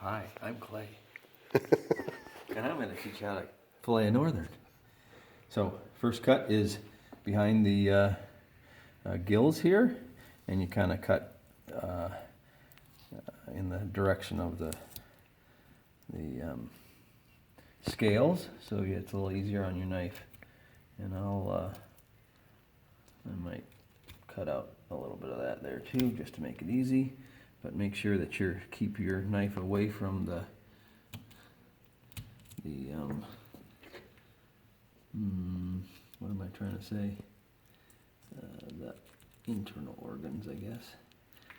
Hi, I'm Clay. And I'm going to teach you how to fillet a northern. So, first cut is behind the gills here, and you kind of cut in the direction of the scales, so it's a little easier on your knife. And I might cut out a little bit of that there too, just to make it easy. But make sure that you keep your knife away from the what am I trying to say? The internal organs, I guess.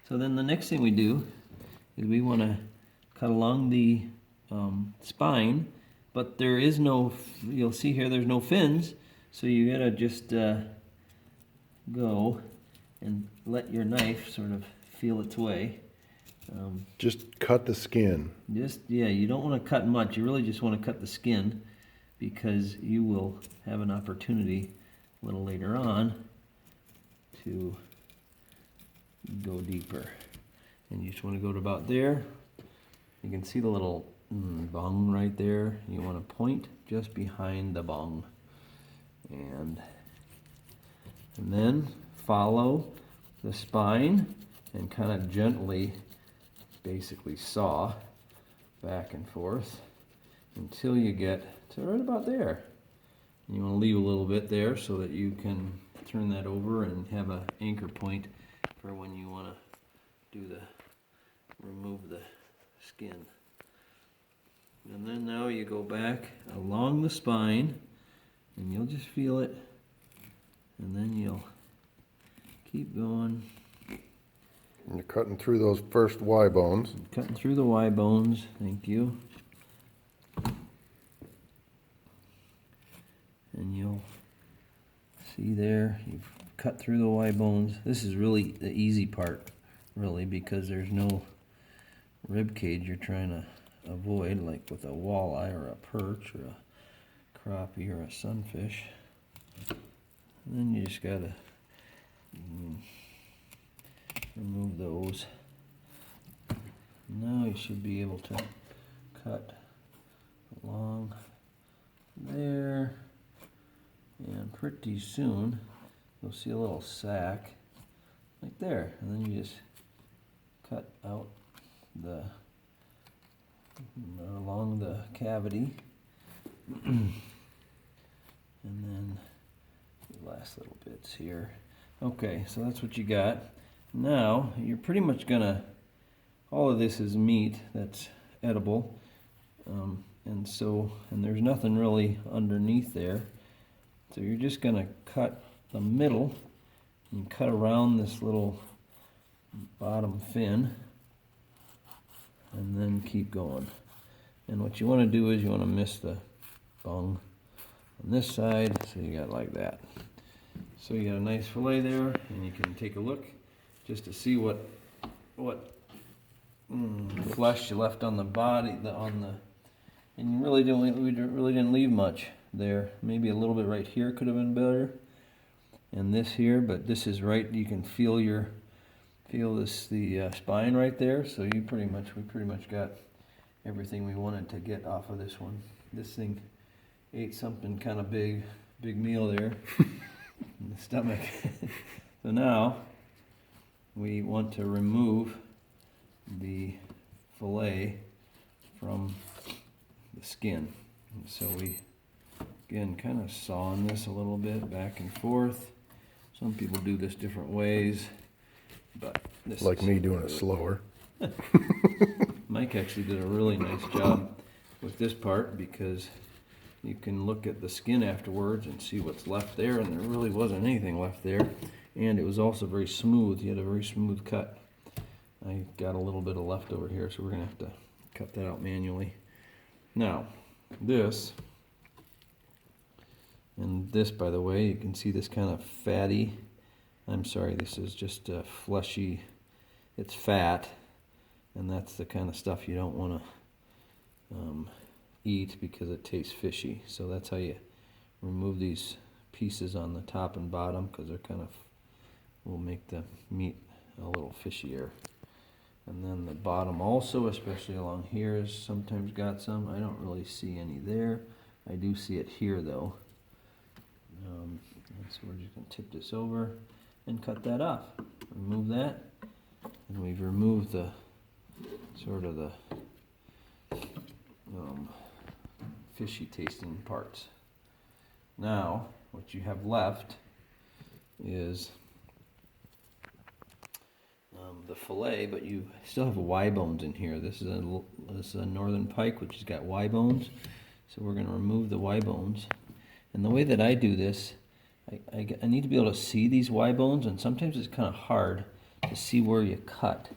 So then the next thing we do is we want to cut along the spine, but there is no, you'll see here there's no fins, so you gotta just go and let your knife sort of feel its way. Just cut the skin. Yeah, you don't want to cut much. You really just want to cut the skin, because you will have an opportunity a little later on to go deeper. And you just want to go to about there. You can see the little bung right there. You want to point just behind the bung. And then follow the spine and kind of gently basically saw back and forth until you get to right about there. And you want to leave a little bit there so that you can turn that over and have an anchor point for when you want to do remove the skin. And then now you go back along the spine and you'll just feel it, and then you'll keep going. And you're cutting through those first Y bones. Cutting through the Y bones, thank you. And you'll see there, you've cut through the Y bones. This is really the easy part, really, because there's no rib cage you're trying to avoid, like with a walleye or a perch or a crappie or a sunfish. And then you just gotta remove those. Now you should be able to cut along there, and pretty soon you'll see a little sack like there, and then you just cut out along the cavity and then the last little bits here. Okay, so that's what you got. Now you're pretty much gonna, all of this is meat that's edible, and there's nothing really underneath there, so you're just gonna cut the middle and cut around this little bottom fin and then keep going. And what you want to do is you want to miss the bung on this side, so you got like that. So you got a nice fillet there, and you can take a look just to see what flesh you left on the body, and you really didn't leave much there. Maybe a little bit right here could have been better, and this here, but this is right. You can feel the spine right there. So we pretty much got everything we wanted to get off of this one. This thing ate something kind of big meal there in the stomach. So now we want to remove the fillet from the skin. And so we, again, kind of sawing this a little bit back and forth. Some people do this different ways, but this like me doing it slower. Mike actually did a really nice job with this part, because you can look at the skin afterwards and see what's left there, and there really wasn't anything left there. And it was also very smooth. He had a very smooth cut. I got a little bit of leftover here, so we're gonna have to cut that out manually. Now, this, and this, by the way, you can see this kind of fatty, I'm sorry, this is just fleshy, it's fat, and that's the kind of stuff you don't want to eat because it tastes fishy. So that's how you remove these pieces on the top and bottom, because they're kind of, will make the meat a little fishier. And then the bottom also, especially along here, has sometimes got some. I don't really see any there. I do see it here though. So we're just going to tip this over and cut that off. Remove that. And we've removed the sort of the fishy tasting parts. Now, what you have left is the fillet, but you still have Y bones in here. This is a northern pike, which has got Y bones. So we're going to remove the Y bones. And the way that I do this, I need to be able to see these Y bones, and sometimes it's kind of hard to see where you cut.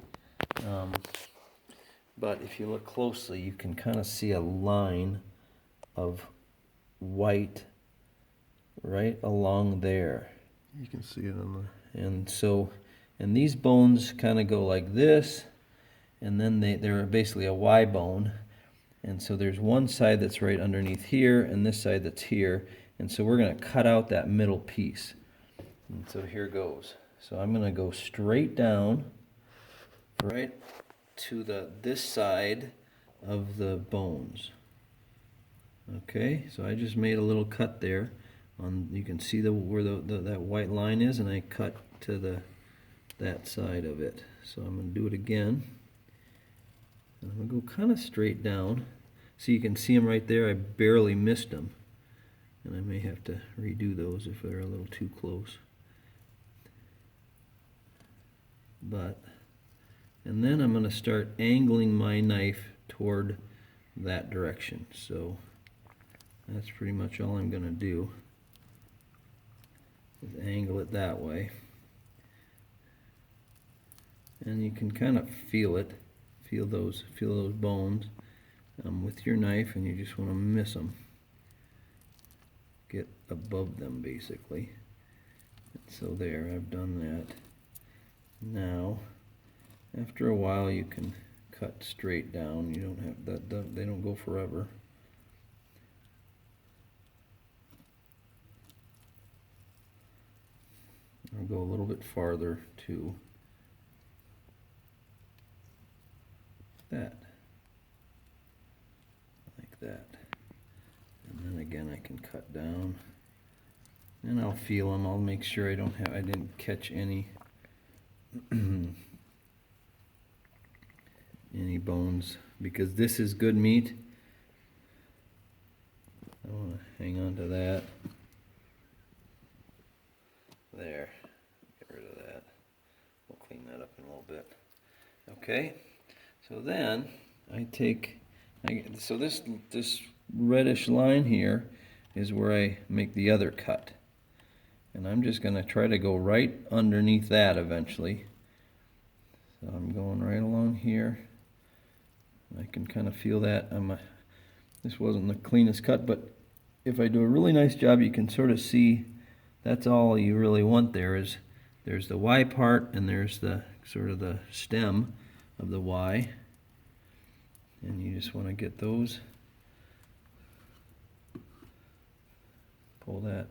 But if you look closely, you can kind of see a line of white right along there. You can see it on And these bones kind of go like this, and then they're basically a Y bone. And so there's one side that's right underneath here, and this side that's here. And so we're going to cut out that middle piece. And so here goes. So I'm going to go straight down, right to this side of the bones. Okay, so I just made a little cut there. You can see where that white line is, and I cut to that side of it. So I'm going to do it again. And I'm going to go kind of straight down. So you can see them right there. I barely missed them. And I may have to redo those if they're a little too close. And then I'm going to start angling my knife toward that direction. So that's pretty much all I'm going to do, is angle it that way. And you can kind of feel it, feel those bones with your knife, and you just want to miss them. Get above them, basically. So there, I've done that. Now, after a while, you can cut straight down. You don't have that. They don't go forever. I'll go a little bit farther too. Like that. And then again, I can cut down, and I'll feel them. I'll make sure I didn't catch any bones, because this is good meat. I want to hang on to that. There, get rid of that. We'll clean that up in a little bit. Okay, so then so this reddish line here is where I make the other cut. And I'm just going to try to go right underneath that eventually. So I'm going right along here. I can kind of feel that. This wasn't the cleanest cut, but if I do a really nice job, you can sort of see that's all you really want there. There's the Y part, and there's the sort of the stem of the Y. And you just want to get those. Pull that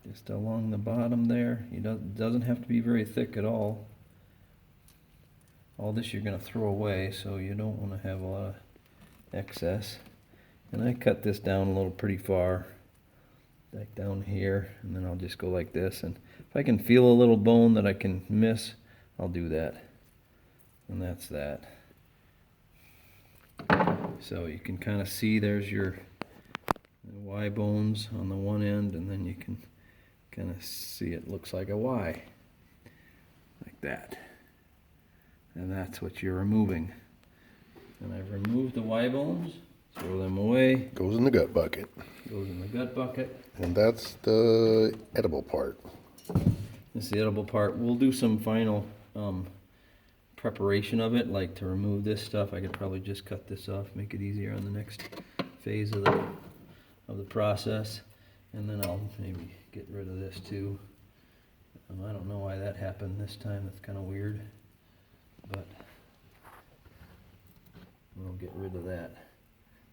just along the bottom there. It doesn't have to be very thick at all. All this you're going to throw away, so you don't want to have a lot of excess. And I cut this down a little pretty far, like down here, and then I'll just go like this. And if I can feel a little bone that I can miss, I'll do that. And that's that. So you can kind of see there's your Y bones on the one end, and then you can kind of see it looks like a Y, like that. And that's what you're removing. And I've removed the Y bones, throw them away. Goes in the gut bucket. Goes in the gut bucket. And that's the edible part. This is the edible part. We'll do some final preparation of it, like to remove this stuff. I could probably just cut this off, make it easier on the next phase of the process. And then I'll maybe get rid of this too. I don't know why that happened this time. That's kind of weird. But we'll get rid of that.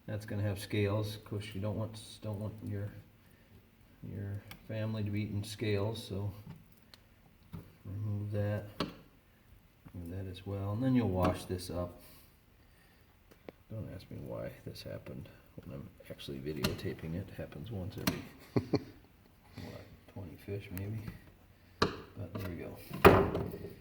That's going to have scales. Of course, you don't want your family to be eating scales, so remove that. as well. And then you'll wash this up. Don't ask me why this happened when I'm actually videotaping it. It happens once every, what, 20 fish maybe? But there we go.